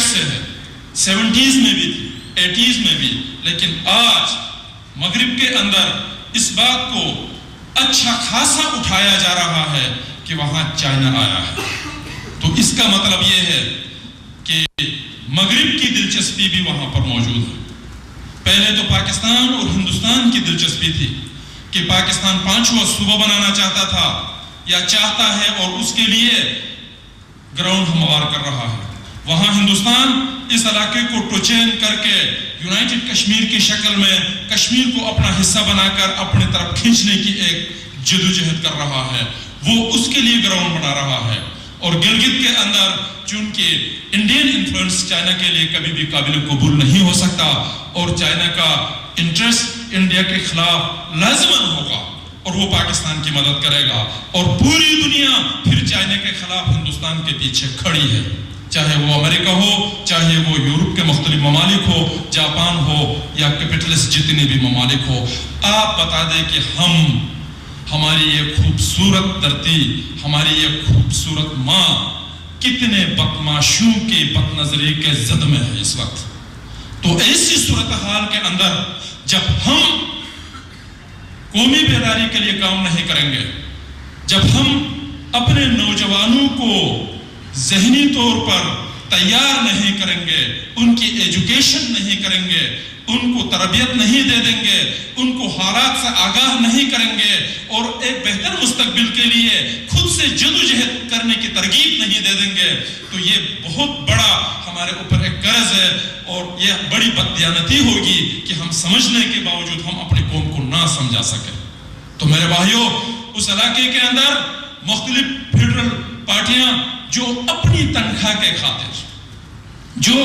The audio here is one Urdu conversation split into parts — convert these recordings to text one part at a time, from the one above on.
ڈیکیڈ سے ہے، 70s میں بھی تھی، 80s میں بھی، لیکن آج مغرب کے اندر اس بات کو اچھا خاصا اٹھایا جا رہا ہے کہ وہاں چائنا آیا ہے۔ تو اس کا مطلب یہ ہے کہ مغرب کی دلچسپی بھی وہاں پر موجود ہے۔ پہلے تو پاکستان اور ہندوستان کی دلچسپی تھی کہ پاکستان 5واں صوبہ بنانا چاہتا تھا یا چاہتا ہے اور اس کے لیے گراؤنڈ ہموار کر رہا ہے۔ وہاں ہندوستان اس علاقے کو ٹوچین کر کے یونائٹڈ کشمیر کی شکل میں کشمیر کو اپنا حصہ بنا کر اپنے طرف کھینچنے کی ایک جدوجہد کر رہا ہے، وہ اس کے لیے گراؤنڈ بنا رہا ہے۔ اور گلگت کے اندر چونکہ انڈین انفلوئنس چائنا کے لیے کبھی بھی قابل قبول نہیں ہو سکتا، اور چائنا کا انٹرسٹ انڈیا کے خلاف لازماً ہوگا اور وہ پاکستان کی مدد کرے گا، اور پوری دنیا پھر چائنا کے خلاف ہندوستان کے پیچھے کھڑی ہے، چاہے وہ امریکہ ہو، چاہے وہ یورپ کے مختلف ممالک ہو، جاپان ہو یا کیپٹلسٹ جتنے بھی ممالک ہو۔ آپ بتا دیں کہ ہماری یہ خوبصورت دھرتی، ہماری یہ خوبصورت ماں کتنے بدمعاشوں کی بد نظری کے زد میں ہے اس وقت۔ تو ایسی صورتحال کے اندر جب ہم قومی بیداری کے لیے کام نہیں کریں گے، جب ہم اپنے نوجوانوں کو ذہنی طور پر تیار نہیں کریں گے، ان کی ایجوکیشن نہیں کریں گے، ان کو تربیت نہیں دے دیں گے، ان کو حالات سے آگاہ نہیں کریں گے، اور ایک بہتر مستقبل کے لیے خود سے جدوجہد کرنے کی ترغیب نہیں دے دیں گے، تو یہ بہت بڑا ہمارے اوپر ایک قرض ہے، اور یہ بڑی بددیانتی ہوگی کہ ہم سمجھنے کے باوجود ہم اپنی قوم کو نہ سمجھا سکیں۔ تو میرے بھائیوں، اس علاقے کے اندر مختلف فیڈرل پارٹیاں جو اپنی تنخواہ کے خاطر، جو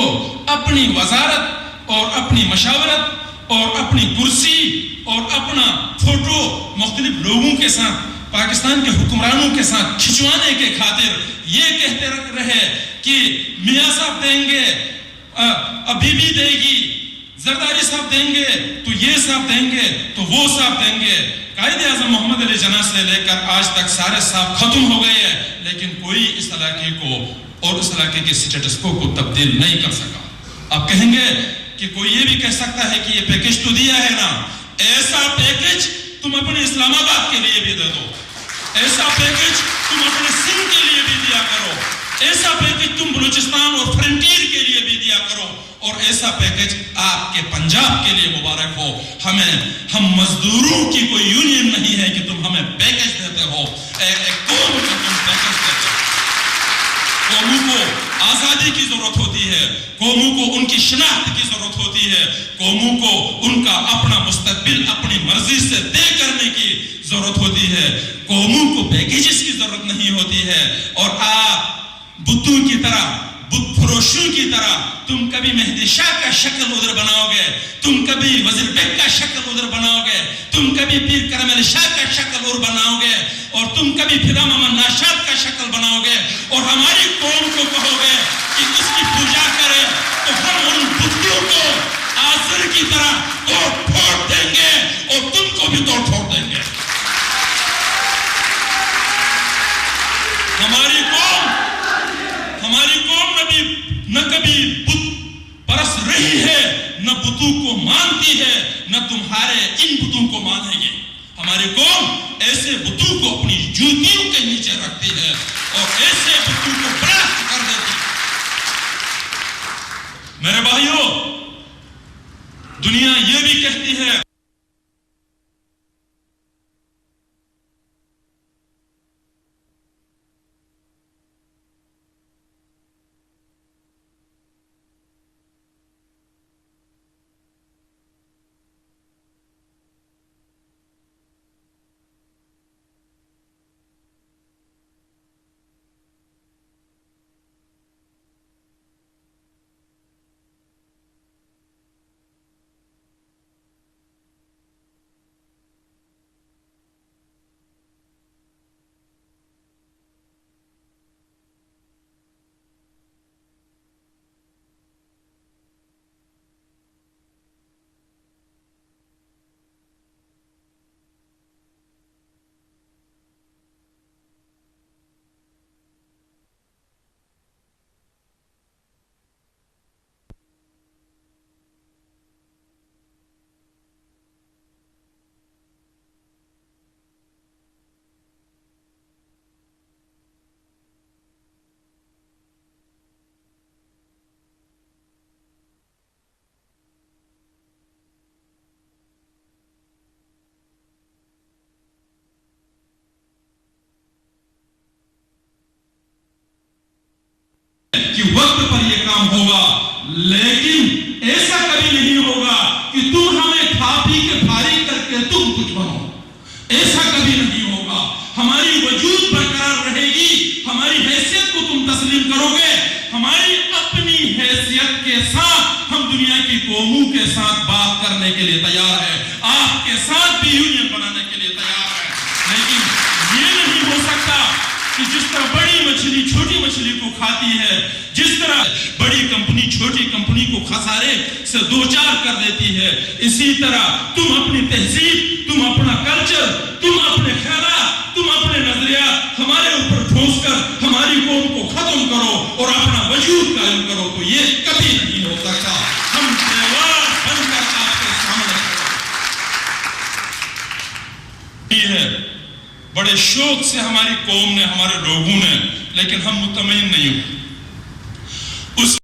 اپنی وزارت اور اپنی مشاورت اور اپنی کرسی اور اپنا فوٹو مختلف لوگوں کے ساتھ، پاکستان کے حکمرانوں کے ساتھ کھچوانے کے خاطر یہ کہتے رہے کہ میاں صاحب دیں گے، بی بی دے گی، زرداری صاحب دیں گے تو یہ صاحب دیں گے تو وہ صاحب دیں گے۔ قائد اعظم محمد علی جناح سے لے کر آج تک سارے صاحب ختم ہو گئے ہیں، لیکن کوئی اس علاقے کو اور اس علاقے کے سٹیٹس کو تبدیل نہیں کر سکا۔ آپ کہیں گے کہ کوئی یہ بھی کہہ سکتا ہے کہ یہ پیکیج تو دیا ہے نا، ایسا پیکیج تم اپنے اسلام آباد کے لیے بھی دے دو، ایسا پیکیج تم اپنے سندھ کے لیے بھی دیا کرو، ایسا پیکیج تم بلوچستان اور فرنٹیر کے لیے بھی دیا کرو، اور ایسا پیکیج آپ کے پنجاب کے لیے مبارک ہو۔ ہم مزدوروں کی کوئی یونین نہیں ہے کہ تم ہمیں پیکیج دیتے ہو، ایک قوم کو تم پیکیج دیتے ہو۔ قوموں کو آزادی کی ضرورت ہوتی ہے، قوموں کو ان کی شناخت کی ضرورت ہوتی ہے، قوموں کو ان کا اپنا مستقبل اپنی مرضی سے طے کرنے کی ضرورت ہوتی ہے، قوموں کو پیکیجز کی ضرورت نہیں ہوتی ہے۔ اور آپ بتوں کی طرح، بت فروشوں کی طرح تم کبھی مہدی شاہ کا شکل ادھر بناؤ گے، تم کبھی وزیر بیگ کا شکل ادھر بناؤ گے، تم کبھی پیر کرم علی شاہ کا شکل ادھر بناؤ گے، اور تم کبھی فدا محمد ناشاد کا شکل بناؤ گے، اور ہماری قوم کو کہو گے کہ اس کی پوجا کرے، تو ہم ان بتوں کو آزر کی طرح توڑ پھوڑ دیں گے اور تم کو بھی توڑ پھوڑ دیں گے۔ ہماری قوم نہ کبھی بت پرست رہی ہے، نہ بتوں کو مانتی ہے، نہ تمہارے ان بتوں کو مانے گی۔ ہماری قوم ایسے بتوں کو اپنی جوتیوں کے نیچے رکھتی ہے اور ایسے بتوں کو براشت کر دیتی ہے۔ میرے بھائیوں، دنیا یہ بھی کہتی ہے کہ وقت پر یہ کام ہوگا، لیکن ایسا کبھی نہیں ہوگا کہ تم ہمیں کھا پی کے بھاری کر کے تم کچھ بنو، ایسا کبھی نہیں ہوگا۔ ہماری وجود برقرار رہے گی، ہماری حیثیت کو تم تسلیم کرو گے، ہماری اپنی حیثیت کے ساتھ ہم دنیا کی قوموں کے ساتھ بات کرنے کے لیے تیار ہیں، آپ کے ساتھ بھی یونین بنانے کے لیے تیار ہیں۔ لیکن یہ نہیں ہو سکتا کہ جس طرح بڑی مچھلی چھوٹی مچھلی کو کھاتی ہے، جس طرح بڑی کمپنی چھوٹی کمپنی کو خسارے سے دوچار کر دیتی ہے، اسی طرح تم اپنی تہذیب، تم اپنا کلچر، تم اپنے خیالات، تم اپنے نظریات ہمارے اوپر ٹھوس کر ہماری قوم کو ختم کرو اور اپنا وجود قائم کرو، تو یہ کبھی نہیں ہو سکتا۔ ہم دیوار بن کر آپ کے سامنے ہے۔ بڑے شوق سے ہماری قوم نے، ہمارے لوگوں نے، لیکن ہم مطمئن نہیں ہوئے۔